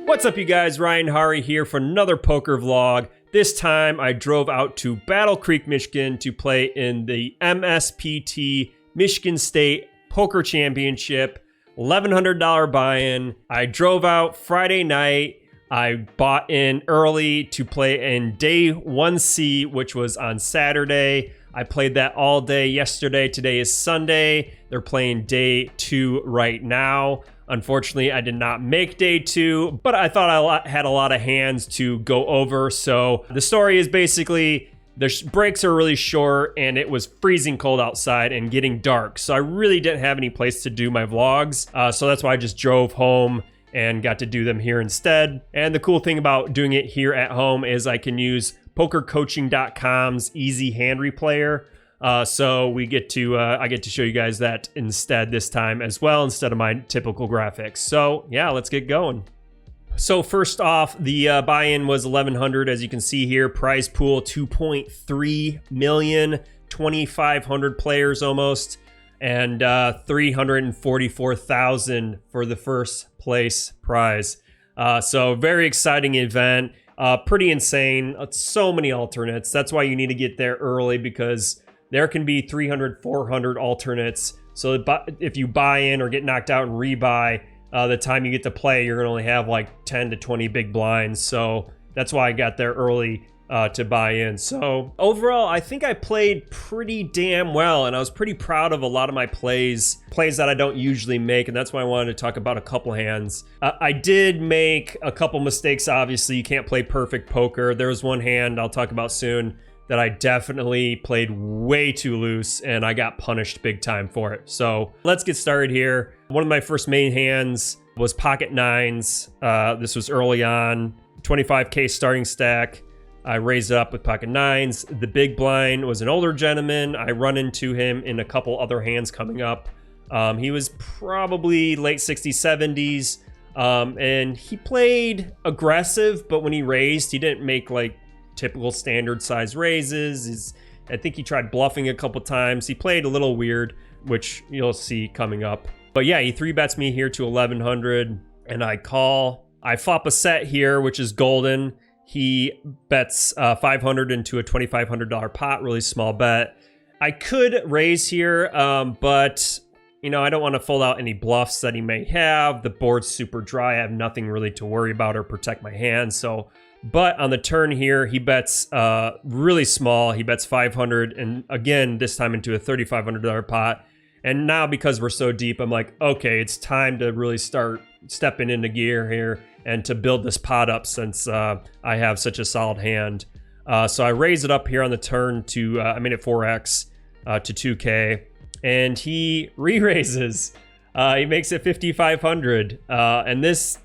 What's up, you guys? Ryan Haury here for another poker vlog. This time I drove out to Battle Creek, Michigan to play in the MSPT Michigan State Poker Championship. $1,100 buy-in. I drove out Friday night. I bought in early to play in day 1C, which was on Saturday. I played that all day yesterday. Today is Sunday. They're playing day 2 right now. Unfortunately, I did not make day 2, but I thought I had a lot of hands to go over. So the story is basically the breaks are really short and it was freezing cold outside and getting dark. So I really didn't have any place to do my vlogs. So that's why I just drove home and got to do them here instead. And the cool thing about doing it here at home is I can use pokercoaching.com's easy hand replayer. So we get to I get to show you guys that instead this time as well, instead of my typical graphics. So yeah, let's get going. So first off, the buy-in was 1,100, as you can see here. Prize pool 2.3 million, 2,500 players almost, and 344,000 for the first place prize. So very exciting event, pretty insane. So many alternates. That's why you need to get there early, because there can be 300, 400 alternates. So if you buy in or get knocked out and rebuy, the time you get to play, you're gonna only have like 10 to 20 big blinds. So that's why I got there early to buy in. So overall, I think I played pretty damn well, and I was pretty proud of a lot of my plays that I don't usually make, and that's why I wanted to talk about a couple hands. I did make a couple mistakes. Obviously, you can't play perfect poker. There was one hand I'll talk about soon that I definitely played way too loose, and I got punished big time for it. So let's get started here. One of my first main hands was pocket nines. This was early on, 25K starting stack. I raised it up with pocket nines. The big blind was an older gentleman. I run into him in a couple other hands coming up. He was probably late 60s, 70s, and he played aggressive, but when he raised, he didn't make like typical standard size raises. I think he tried bluffing a couple times. He played a little weird, which you'll see coming up. But yeah, he 3-bets me here to 1,100, and I call. I flop a set here, which is golden. He bets 500 into a $2,500 pot, really small bet. I could raise here, but you know, I don't want to fold out any bluffs that he may have. The board's super dry. I have nothing really to worry about or protect my hand. So, but on the turn here, he bets really small. He bets 500, and again, this time into a $3,500 pot. And now, because we're so deep, I'm like, okay, it's time to really start stepping into gear here and to build this pot up, since I have such a solid hand. So I raise it up here on the turn to, I made it 4x to 2K, and he re-raises. He makes it 5,500, and this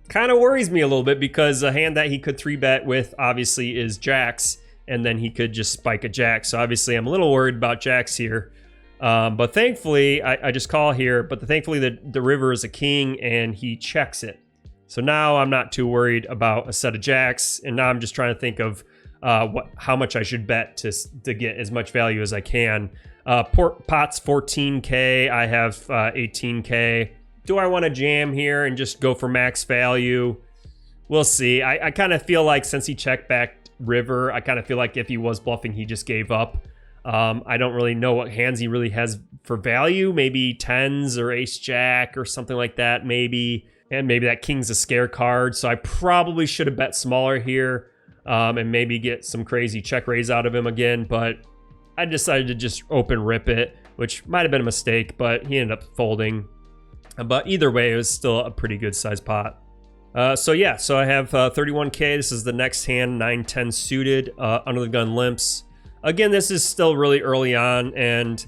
kind of worries me a little bit, because a hand that he could 3-bet with obviously is jacks, and then he could just spike a jack. So obviously I'm a little worried about jacks here. But thankfully, I just call here, but thankfully the river is a king and he checks it. So now I'm not too worried about a set of jacks, and now I'm just trying to think of how much I should bet to get as much value as I can. Pot's 14K, I have 18K. Do I want to jam here and just go for max value? We'll see. I kind of feel like, since he checked back river, I kind of feel like if he was bluffing, he just gave up. I don't really know what hands he really has for value. Maybe tens or ace jack or something like that, maybe. And maybe that king's a scare card. So I probably should have bet smaller here, and maybe get some crazy check raise out of him again. But I decided to just open rip it, which might have been a mistake, but he ended up folding. But either way, it was still a pretty good size pot. So yeah, so I have 31K. This is the next hand, 9-10 suited, under the gun limps. Again, this is still really early on, and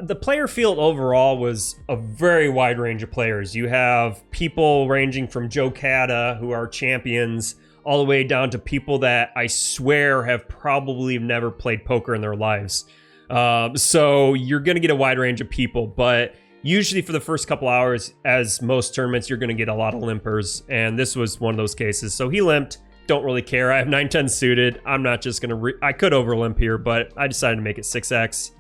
the player field overall was a very wide range of players. You have people ranging from Joe Cata, who are champions, all the way down to people that I swear have probably never played poker in their lives. So you're going to get a wide range of people, but usually for the first couple hours, as most tournaments, you're going to get a lot of limpers, and this was one of those cases. So he limped. Don't really care. I have 9-10 suited. I'm not just going to... I could over limp here, but I decided to make it 6x.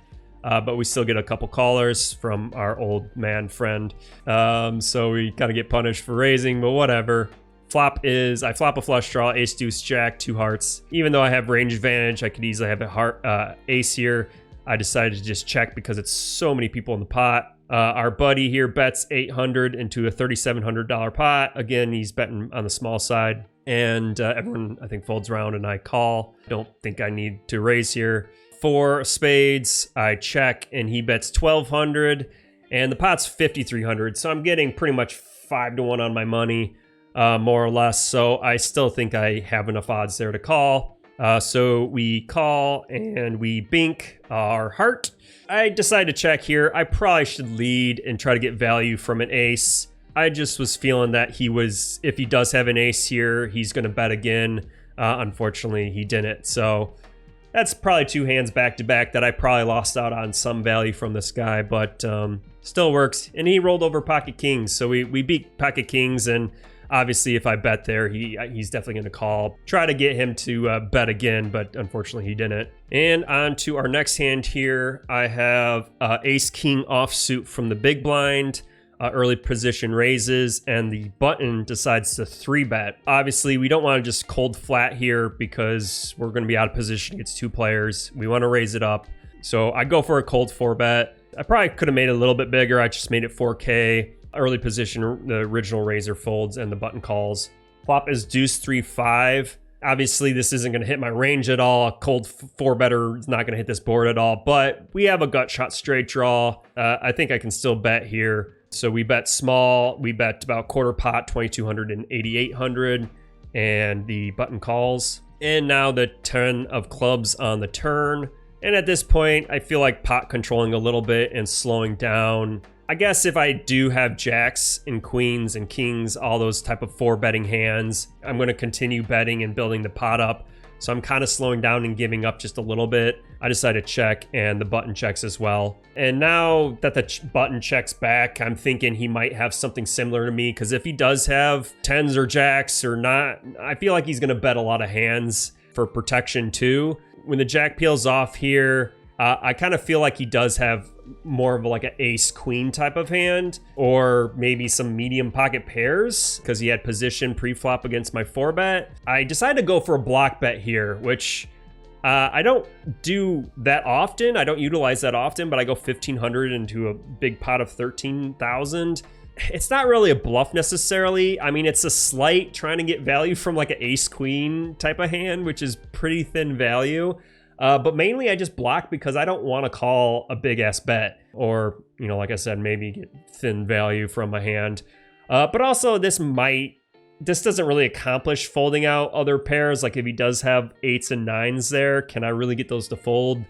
But we still get a couple callers from our old man friend. So we kind of get punished for raising, but whatever. Flop is, I flop a flush draw, ace, deuce, jack, 2 hearts. Even though I have range advantage, I could easily have a ace here. I decided to just check because it's so many people in the pot. Our buddy here bets 800 into a $3,700 pot. Again, he's betting on the small side. And everyone, I think, folds around and I call. Don't think I need to raise here. 4 spades, I check, and he bets 1,200. And the pot's 5,300. So I'm getting pretty much 5-1 on my money, more or less. So I still think I have enough odds there to call. So we call and we bink our heart. I decide to check here. I probably should lead and try to get value from an ace. I just was feeling that if he does have an ace here, he's going to bet again. Unfortunately, he didn't. So that's probably 2 hands back to back that I probably lost out on some value from this guy, but still works. And he rolled over pocket kings. So we beat pocket kings, and obviously, if I bet there, he's definitely going to call. Try to get him to bet again, but unfortunately he didn't. And on to our next hand here. I have ace-king offsuit from the big blind. Early position raises, and the button decides to 3-bet. Obviously, we don't want to just cold flat here because we're going to be out of position against 2 players. We want to raise it up. So I go for a cold 4-bet. I probably could have made it a little bit bigger. I just made it 4K. Early position, the original raiser folds and the button calls. Flop is deuce 3-5. Obviously, this isn't going to hit my range at all. A cold 4-better is not going to hit this board at all, but we have a gut shot straight draw. I think I can still bet here. So we bet small. We bet about quarter pot, 2,200 and 8,800, and the button calls. And now the 10 of clubs on the turn. And at this point, I feel like pot controlling a little bit and slowing down. I guess if I do have jacks and queens and kings, all those type of 4-betting hands, I'm going to continue betting and building the pot up. So I'm kind of slowing down and giving up just a little bit. I decided to check, and the button checks as well. And now that the button checks back, I'm thinking he might have something similar to me, because if he does have 10s or jacks or not, I feel like he's going to bet a lot of hands for protection too. When the jack peels off here, I kind of feel like he does have more of like an ace queen type of hand, or maybe some medium pocket pairs because he had position pre-flop against my 4-bet. I decided to go for a block bet here, which I don't do that often. I don't utilize that often, but I go 1,500 into a big pot of 13,000. It's not really a bluff necessarily. I mean, it's a slight trying to get value from like an ace queen type of hand, which is pretty thin value. But mainly I just block because I don't want to call a big ass bet, or, you know, like I said, maybe get thin value from my hand. But also this doesn't really accomplish folding out other pairs. Like if he does have 8s and 9s there, can I really get those to fold?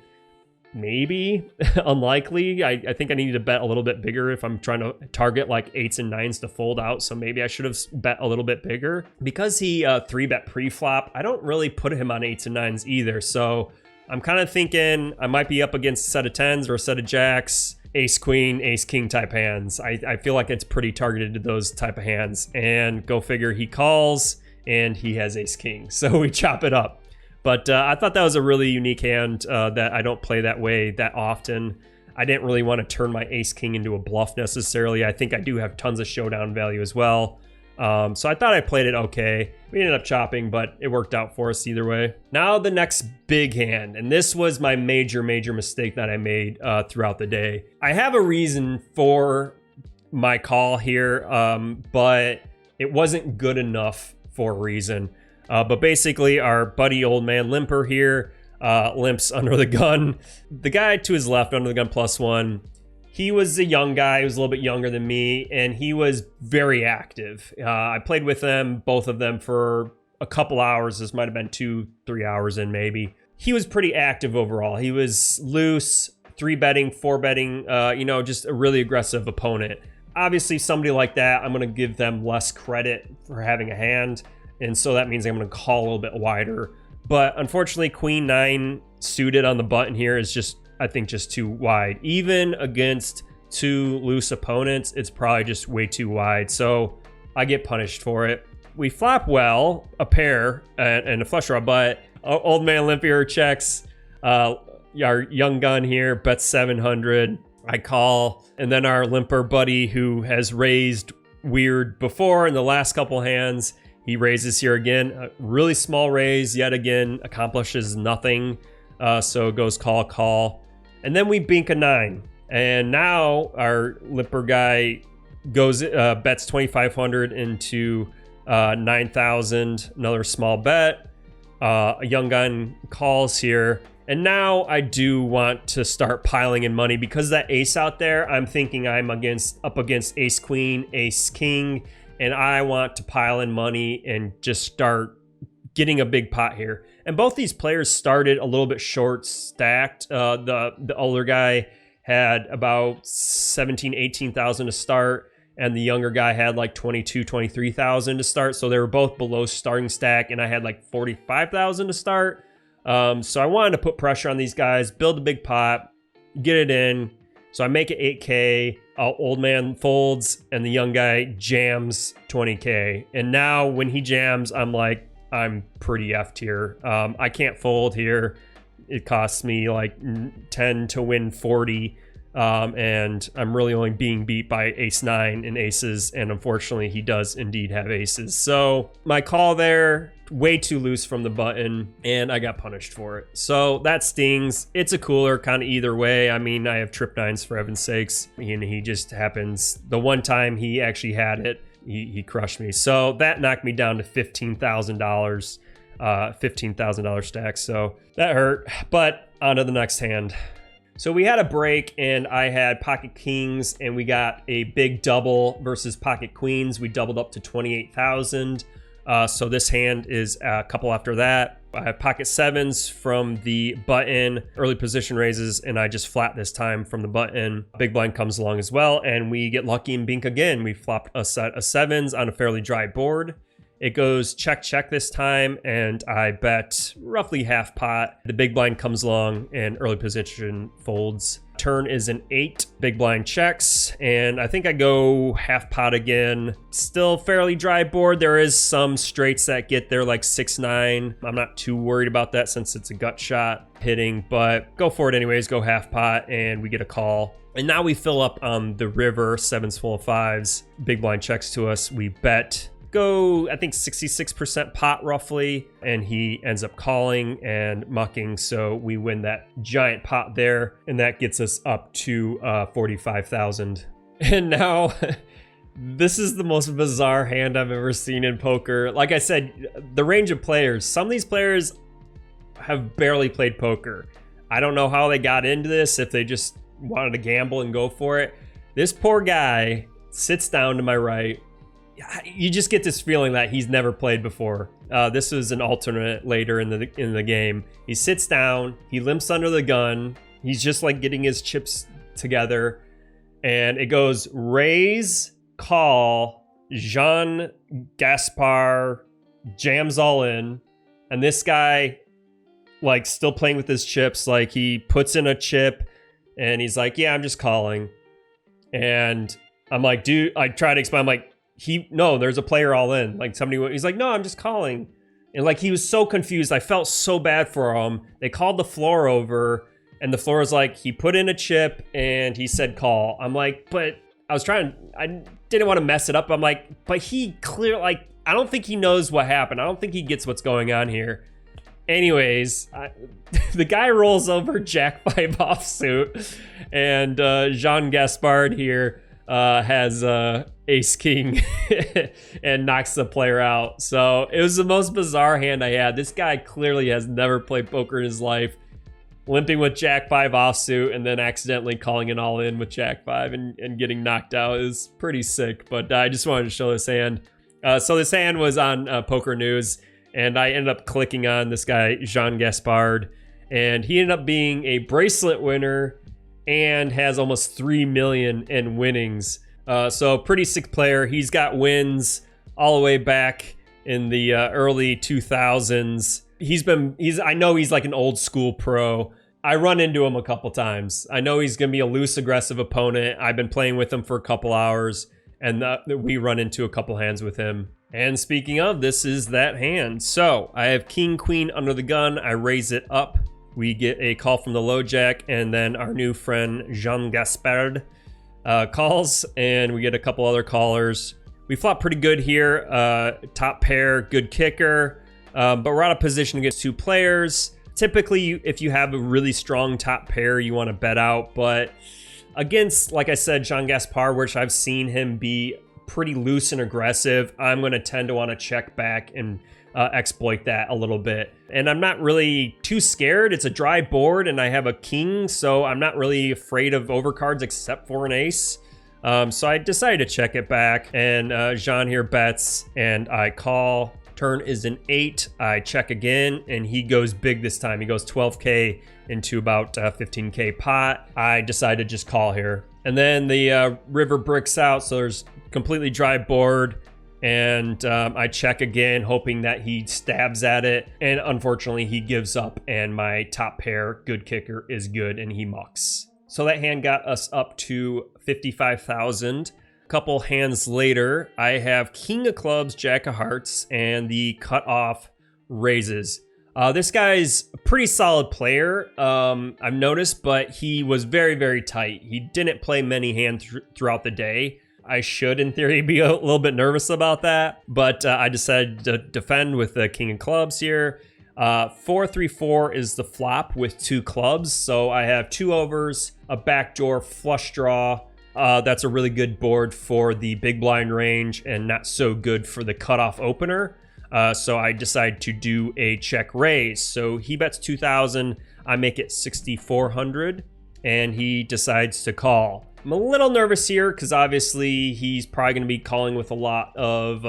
Maybe. Unlikely. I think I need to bet a little bit bigger if I'm trying to target like 8s and 9s to fold out. So maybe I should have bet a little bit bigger. Because he 3-bet pre-flop, I don't really put him on 8s and 9s either. So I'm kind of thinking I might be up against a set of 10s or a set of jacks, ace queen, ace king type hands. I feel like it's pretty targeted to those type of hands. And go figure, he calls and he has ace king. So we chop it up. But I thought that was a really unique hand that I don't play that way that often. I didn't really want to turn my ace king into a bluff necessarily. I think I do have tons of showdown value as well. So I thought I played it okay. We ended up chopping, but it worked out for us either way. Now the next big hand, and this was my major mistake that I made throughout the day. I have a reason for my call here, but it wasn't good enough for a reason. But basically our buddy old man limper here limps under the gun. The guy to his left under the gun +1. He was a young guy. He was a little bit younger than me, and he was very active. I played with them, both of them, for a couple hours. This might have been 2-3 hours in maybe. He was pretty active overall. He was loose, 3-betting, 4-betting, you know, just a really aggressive opponent. Obviously, somebody like that, I'm going to give them less credit for having a hand, and so that means I'm going to call a little bit wider. But unfortunately, Queen 9 suited on the button here is just, I think, just too wide. Even against 2 loose opponents, it's probably just way too wide. So I get punished for it. We flop well, a pair and a flush draw, but old man limp here checks. Our young gun here bets 700. I call, and then our limper buddy, who has raised weird before in the last couple hands, He raises here again, a really small raise yet again, accomplishes nothing. So it goes call, call. And then we bink a 9. And now our Lipper guy goes bets 2,500 into 9,000, another small bet. A young gun calls here. And now I do want to start piling in money because that ace out there, I'm thinking I'm up against ace queen, ace king, and I want to pile in money and just start getting a big pot here. And both these players started a little bit short stacked. The older guy had about 17, 18,000 to start, and the younger guy had like 22, 23,000 to start. So they were both below starting stack, and I had like 45,000 to start. So I wanted to put pressure on these guys, build a big pot, get it in. So I make it 8K, old man folds, and the young guy jams 20K. And now when he jams, I'm like, I'm pretty effed here. I can't fold here. It costs me like 10 to win 40. And I'm really only being beat by ace 9 and aces, and unfortunately he does indeed have aces. So my call there, way too loose from the button, and I got punished for it. So that stings. It's a cooler kind of either way. I mean, I have trip 9s for heaven's sakes, and he just happens, the one time he actually had it, he crushed me. So that knocked me down to $15,000, $15,000 stack. So that hurt, but on to the next hand. So we had a break and I had pocket kings and we got a big double versus pocket queens. We doubled up to 28,000. So this hand is a couple after that. I have pocket 7s from the button, early position raises, and I just flat this time from the button. Big blind comes along as well, and we get lucky and bink again. We flop a set of 7s on a fairly dry board. It goes check, check this time, and I bet roughly half pot. The big blind comes along and early position folds. Turn is an 8, big blind checks, and I think I go half pot again. Still fairly dry board. There is some straights that get there like 6-9. I'm not too worried about that since it's a gut shot hitting, but go for it anyways, go half pot, and we get a call. And now we fill up on the river, 7s full of 5s. Big blind checks to us, we bet. Go, I think 66% pot roughly, and he ends up calling and mucking, so we win that giant pot there, and that gets us up to 45,000. And now this is the most bizarre hand I've ever seen in poker. Like I said, the range of players, some of these players have barely played poker. I don't know how they got into this, if they just wanted to gamble and go for it. This poor guy sits down to my right. You just get this feeling that he's never played before. This was an alternate later in the game. He sits down, he limps under the gun. He's just like getting his chips together, and it goes raise, call, Jean Gaspard jams all in, and this guy like still playing with his chips. Like he puts in a chip, and he's like, "Yeah, I'm just calling," and I'm like, "Dude," I try to explain. I'm like, no, there's a player all in. Like he's like, no, I'm just calling. And like, he was so confused. I felt so bad for him. They called the floor over, and the floor was like, he put in a chip and he said call. I'm like, but I didn't want to mess it up. I'm like, but he like, I don't think he knows what happened. I don't think he gets what's going on here. Anyways, the guy rolls over Jack 5 offsuit, and Jean Gaspard here has ace king and knocks the player out. So it was the most bizarre hand I had. This guy clearly has never played poker in his life, limping with Jack 5 offsuit and then accidentally calling it all in with Jack 5 and getting knocked out is pretty sick. But I just wanted to show this hand. So this hand was on Poker News, and I ended up clicking on this guy Jean Gaspard, and he ended up being a bracelet winner and has almost 3 million in winnings. So pretty sick player. He's got wins all the way back in the early 2000s. I know he's like an old school pro. I run into him a couple times. I know he's gonna be a loose, aggressive opponent. I've been playing with him for a couple hours, and we run into a couple hands with him. And speaking of, this is that hand. So I have king, queen under the gun. I raise it up. We get a call from the low jack, and then our new friend Jean Gaspard calls, and we get a couple other callers. We flop pretty good here. Top pair, good kicker. But we're out of position against 2 players. Typically, if you have a really strong top pair, you want to bet out. But against, like I said, Jean Gaspar, which I've seen him be pretty loose and aggressive, I'm going to tend to want to check back and exploit that a little bit. And I'm not really too scared. It's a dry board and I have a king, so I'm not really afraid of overcards except for an ace. So I decided to check it back, and Jean here bets and I call. Turn is an 8. I check again and he goes big this time. He goes 12k into about 15k pot. I decide to just call here. And then the river bricks out, so there's completely dry board. And I check again, hoping that he stabs at it. And unfortunately, he gives up and my top pair, good kicker, is good and he mucks. So that hand got us up to 55,000. A couple hands later, I have king of clubs, jack of hearts, and the cutoff raises. This guy's a pretty solid player, I've noticed, but he was very, very tight. He didn't play many hands throughout the day. I should, in theory, be a little bit nervous about that, but I decided to defend with the king of clubs here. 4-3-4 is the flop with 2 clubs, so I have 2 overs, a backdoor flush draw. That's a really good board for the big blind range and not so good for the cutoff opener. So I decide to do a check raise. So he bets 2,000, I make it 6,400, and he decides to call. I'm a little nervous here because obviously he's probably going to be calling with a lot of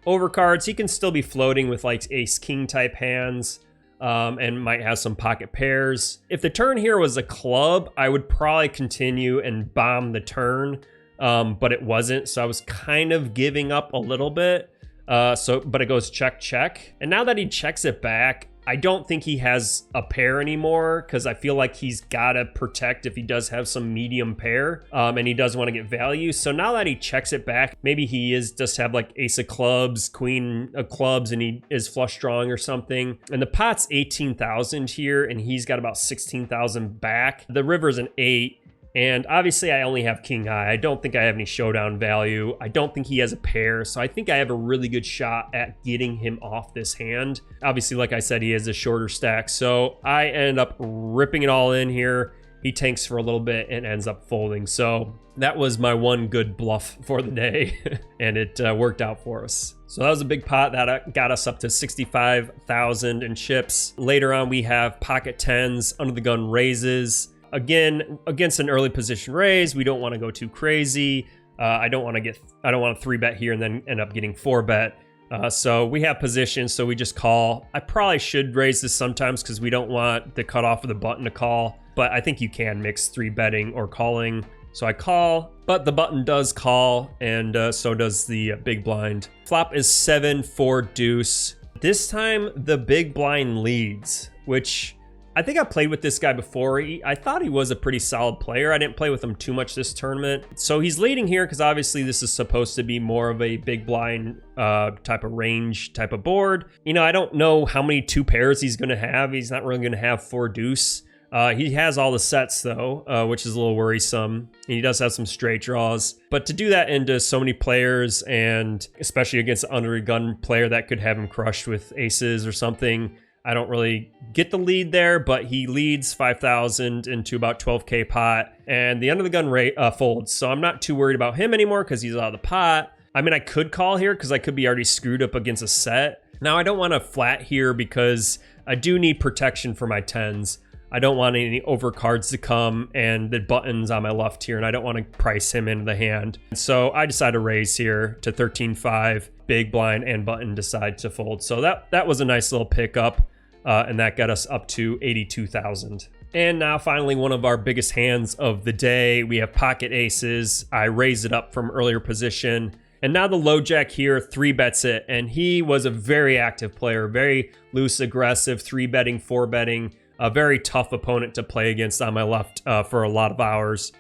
overcards. He can still be floating with like ace king type hands and might have some pocket pairs. If the turn here was a club, I would probably continue and bomb the turn, but it wasn't. So I was kind of giving up a little bit. But it goes check, check. And now that he checks it back, I don't think he has a pair anymore because I feel like he's got to protect if he does have some medium pair and he does want to get value. So now that he checks it back, maybe he is just have like ace of clubs, queen of clubs, and he is flush drawing or something. And the pot's 18,000 here and he's got about 16,000 back. The river's an 8. And obviously I only have king high. I don't think I have any showdown value. I don't think he has a pair. So I think I have a really good shot at getting him off this hand. Obviously, like I said, he has a shorter stack. So I end up ripping it all in here. He tanks for a little bit and ends up folding. So that was my one good bluff for the day. And it worked out for us. So that was a big pot that got us up to 65,000 in chips. Later on, we have pocket tens, under the gun raises. Again, against an early position raise, we don't want to go too crazy. I don't want to 3-bet here and then end up getting 4-bet. So we have position, so we just call. I probably should raise this sometimes because we don't want the cutoff of the button to call, but I think you can mix 3-betting or calling. So I call, but the button does call, and so does the big blind. Flop is 7-4 deuce. This time the big blind leads, which I think I played with this guy before. I thought he was a pretty solid player. I didn't play with him too much this tournament. So he's leading here because obviously this is supposed to be more of a big blind type of range type of board. You know, I don't know how many 2 pairs he's going to have. He's not really going to have 4 deuce. He has all the sets though, which is a little worrisome. And he does have some straight draws. But to do that into so many players, and especially against an under a gun player that could have him crushed with aces or something, I don't really get the lead there, but he leads 5,000 into about 12k pot, and the under the gun rate folds. So I'm not too worried about him anymore because he's out of the pot. I mean, I could call here because I could be already screwed up against a set. Now I don't want to flat here because I do need protection for my tens. I don't want any overcards to come and the buttons on my left here, and I don't want to price him into the hand. So I decide to raise here to 13-5. Big blind and button decide to fold. So that was a nice little pickup, and that got us up to 82,000. And now finally, one of our biggest hands of the day. We have pocket aces. I raise it up from earlier position. And now the low jack here 3-bets it, and he was a very active player, very loose, aggressive, 3-betting, 4-betting. A very tough opponent to play against on my left for a lot of hours.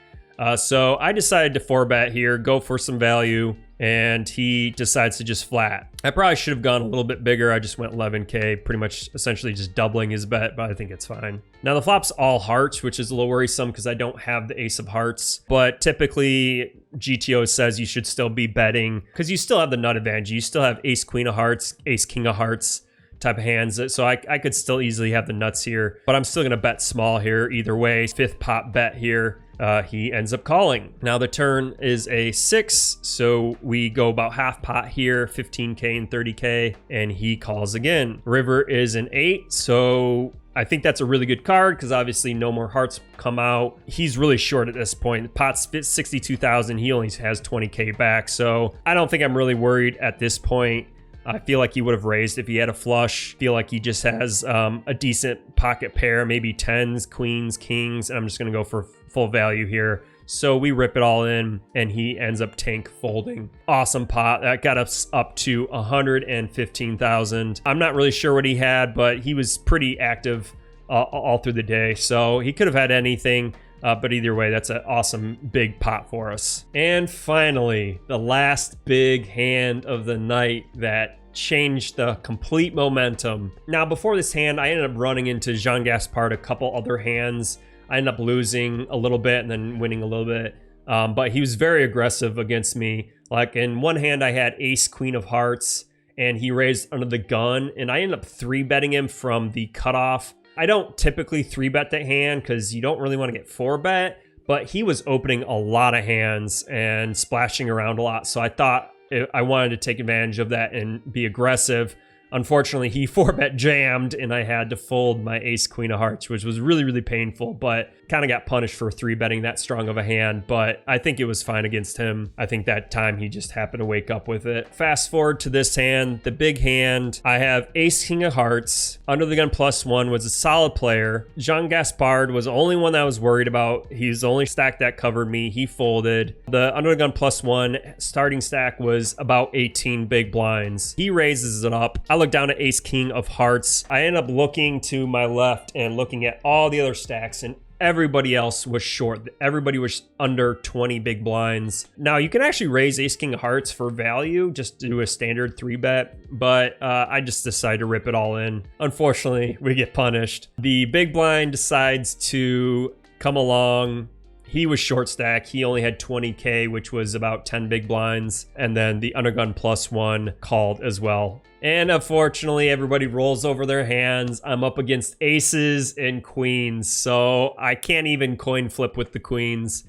So I decided to 4-bet here, go for some value, and he decides to just flat. I probably should have gone a little bit bigger. I just went 11K, pretty much essentially just doubling his bet, but I think it's fine. Now the flop's all hearts, which is a little worrisome because I don't have the ace of hearts, but typically GTO says you should still be betting because you still have the nut advantage. You still have ace queen of hearts, ace king of hearts type of hands. So I could still easily have the nuts here, but I'm still gonna bet small here either way. 5th pot bet here. He ends up calling. Now the turn is a 6, so we go about half pot here, 15K and 30K, and he calls again. River is an 8, so I think that's a really good card because obviously no more hearts come out. He's really short at this point. The pot's 62,000, he only has 20K back, so I don't think I'm really worried at this point. I feel like he would have raised if he had a flush. Feel like he just has a decent pocket pair, maybe 10s, queens, kings, and I'm just gonna go for full value here. So we rip it all in and he ends up tank folding. Awesome pot. That got us up to 115,000. I'm not really sure what he had, but he was pretty active all through the day. So he could have had anything. But either way, that's an awesome big pot for us. And finally, the last big hand of the night that changed the complete momentum. Now, before this hand, I ended up running into Jean Gaspard a couple other hands. I ended up losing a little bit and then winning a little bit. But he was very aggressive against me. Like in one hand, I had ace queen of hearts and he raised under the gun and I ended up 3-betting him from the cutoff. I don't typically 3-bet that hand because you don't really want to get 4-bet, but he was opening a lot of hands and splashing around a lot. So I thought I wanted to take advantage of that and be aggressive. Unfortunately, he 4-bet jammed and I had to fold my ace queen of hearts, which was really, really painful, but kind of got punished for 3-betting that strong of a hand, but I think it was fine against him. I think that time he just happened to wake up with it. Fast forward to this hand, the big hand. I have ace king of hearts. Under the gun +1 was a solid player. Jean Gaspard was the only one that I was worried about. He's the only stack that covered me. He folded. The under the gun +1 starting stack was about 18 big blinds. He raises it up. I look down at ace king of hearts. I end up looking to my left and looking at all the other stacks, and everybody else was short. Everybody was under 20 big blinds. Now you can actually raise ace king of hearts for value, just do a standard 3-bet, but I just decided to rip it all in. Unfortunately, we get punished. The big blind decides to come along. He was short stack. He only had 20K, which was about 10 big blinds. And then the undergun +1 called as well. And unfortunately, everybody rolls over their hands. I'm up against aces and queens, so I can't even coin flip with the queens.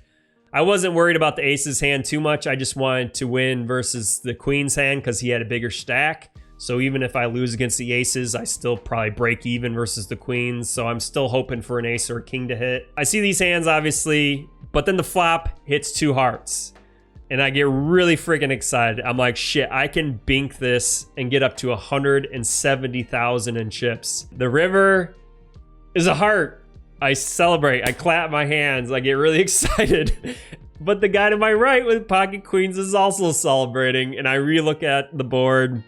I wasn't worried about the aces hand too much. I just wanted to win versus the queens hand because he had a bigger stack. So even if I lose against the aces, I still probably break even versus the queens. So I'm still hoping for an ace or a king to hit. I see these hands, obviously, but then the flop hits 2 hearts. And I get really freaking excited. I'm like, shit, I can bink this and get up to 170,000 in chips. The river is a heart. I celebrate. I clap my hands. I get really excited. But the guy to my right with pocket queens is also celebrating. And I relook at the board.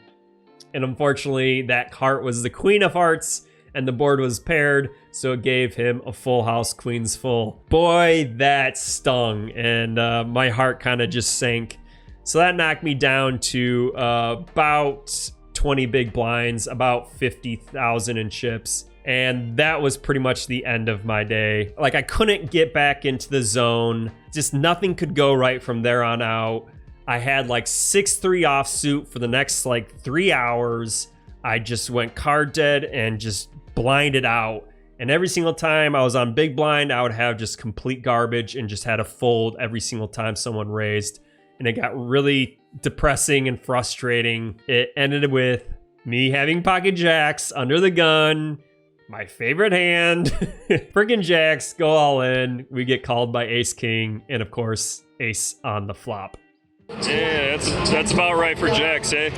And unfortunately, that heart was the queen of hearts. And the board was paired, so it gave him a full house, queens full. Boy, that stung, and my heart kind of just sank. So that knocked me down to about 20 big blinds, about 50,000 in chips. And that was pretty much the end of my day. Like, I couldn't get back into the zone. Just nothing could go right from there on out. I had like 6-3 offsuit for the next like 3 hours. I just went card dead and just blinded out. And every single time I was on big blind, I would have just complete garbage and just had to fold every single time someone raised. And it got really depressing and frustrating. It ended with me having pocket jacks under the gun, my favorite hand. Freaking jacks go all in. We get called by ace king and of course ace on the flop. Yeah, that's about right for jacks, eh?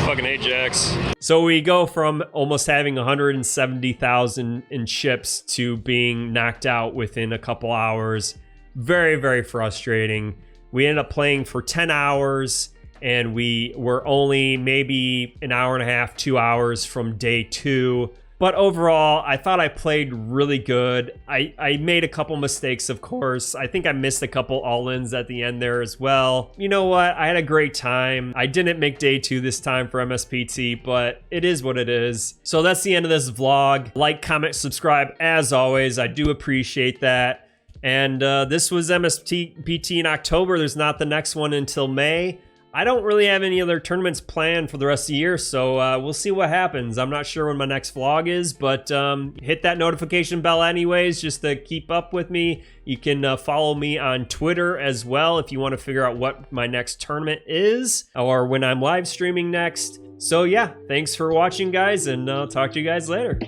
Fucking hate jacks. So we go from almost having 170,000 in chips to being knocked out within a couple hours. Very, very frustrating. We ended up playing for 10 hours and we were only maybe an hour and a half, 2 hours from day 2. But overall, I thought I played really good. I made a couple mistakes, of course. I think I missed a couple all-ins at the end there as well. You know what? I had a great time. I didn't make day 2 this time for MSPT, but it is what it is. So that's the end of this vlog. Like, comment, subscribe as always. I do appreciate that. And this was MSPT in October. There's not the next one until May. I don't really have any other tournaments planned for the rest of the year, so we'll see what happens. I'm not sure when my next vlog is, but hit that notification bell anyways, just to keep up with me. You can follow me on Twitter as well if you want to figure out what my next tournament is, or when I'm live streaming next. So yeah, thanks for watching, guys, and I'll talk to you guys later.